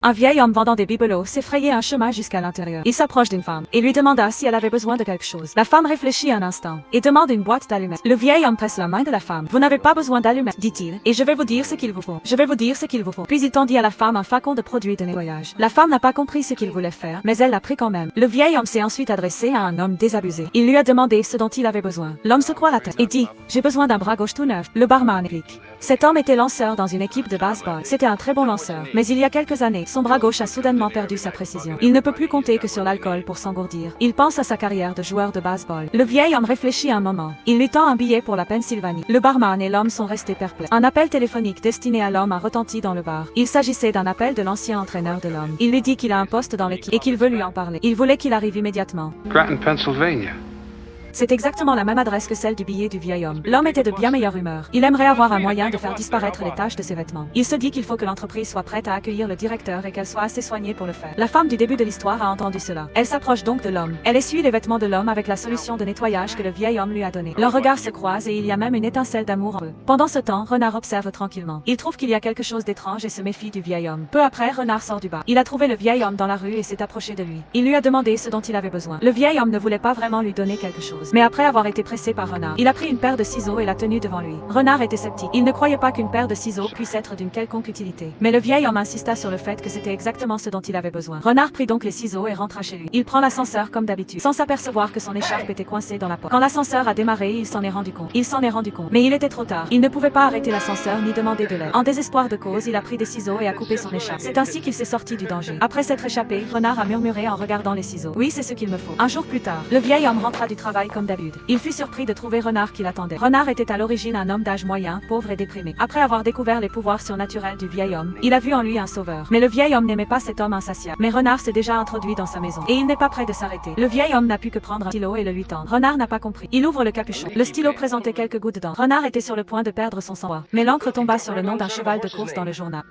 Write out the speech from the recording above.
Un vieil homme vendant des bibelots s'effrayait un chemin jusqu'à l'intérieur. Il s'approche d'une femme et lui demanda si elle avait besoin de quelque chose. La femme réfléchit un instant et demande une boîte d'allumettes. Le vieil homme presse la main de la femme. Vous n'avez pas besoin d'allumettes, dit-il, et je vais vous dire ce qu'il vous faut. Je vais vous dire ce qu'il vous faut. Puis il tendit à la femme un flacon de produits de nettoyage. La femme n'a pas compris ce qu'il voulait faire, mais elle l'a pris quand même. Le vieil homme s'est ensuite adressé à un homme désabusé. Il lui a demandé ce dont il avait besoin. L'homme secoua la tête et dit, j'ai besoin d'un bras gauche tout neuf. Le barman réplique. Cet homme était lanceur dans une équipe de baseball. C'était un très bon lanceur. Mais il y a quelques années, son bras gauche a soudainement perdu sa précision. Il ne peut plus compter que sur l'alcool pour s'engourdir. Il pense à sa carrière de joueur de baseball. Le vieil homme réfléchit un moment. Il lui tend un billet pour la Pennsylvanie. Le barman et l'homme sont restés perplexes. Un appel téléphonique destiné à l'homme a retenti dans le bar. Il s'agissait d'un appel de l'ancien entraîneur de l'homme. Il lui dit qu'il a un poste dans l'équipe et qu'il veut lui en parler. Il voulait qu'il arrive immédiatement. Grattan, Pennsylvania. C'est exactement la même adresse que celle du billet du vieil homme. L'homme était de bien meilleure humeur. Il aimerait avoir un moyen de faire disparaître les taches de ses vêtements. Il se dit qu'il faut que l'entreprise soit prête à accueillir le directeur et qu'elle soit assez soignée pour le faire. La femme du début de l'histoire a entendu cela. Elle s'approche donc de l'homme. Elle essuie les vêtements de l'homme avec la solution de nettoyage que le vieil homme lui a donnée. Leurs regards se croisent et il y a même une étincelle d'amour en eux. Pendant ce temps, Renard observe tranquillement. Il trouve qu'il y a quelque chose d'étrange et se méfie du vieil homme. Peu après, Renard sort du bar. Il a trouvé le vieil homme dans la rue et s'est approché de lui. Il lui a demandé ce dont il avait besoin. Le vieil homme ne voulait pas vraiment lui donner quelque chose. Mais après avoir été pressé par Renard, il a pris une paire de ciseaux et l'a tenue devant lui. Renard était sceptique. Il ne croyait pas qu'une paire de ciseaux puisse être d'une quelconque utilité. Mais le vieil homme insista sur le fait que c'était exactement ce dont il avait besoin. Renard prit donc les ciseaux et rentra chez lui. Il prend l'ascenseur comme d'habitude, sans s'apercevoir que son écharpe était coincée dans la porte. Quand l'ascenseur a démarré, il s'en est rendu compte. Mais il était trop tard. Il ne pouvait pas arrêter l'ascenseur ni demander de l'aide. En désespoir de cause, il a pris des ciseaux et a coupé son écharpe. C'est ainsi qu'il s'est sorti du danger. Après s'être échappé, Renard a murmuré en regardant les ciseaux. Oui, c'est ce qu'il me faut. Un jour plus tard, le vieil homme rentra du travail comme d'habitude. Il fut surpris de trouver Renard qui l'attendait. Renard était à l'origine un homme d'âge moyen, pauvre et déprimé. Après avoir découvert les pouvoirs surnaturels du vieil homme, il a vu en lui un sauveur. Mais le vieil homme n'aimait pas cet homme insatiable. Mais Renard s'est déjà introduit dans sa maison. Et il n'est pas prêt de s'arrêter. Le vieil homme n'a pu que prendre un stylo et le lui tendre. Renard n'a pas compris. Il ouvre le capuchon. Le stylo présentait quelques gouttes d'encre. Renard était sur le point de perdre son sang-froid. Mais l'encre tomba sur le nom d'un cheval de course dans le journal.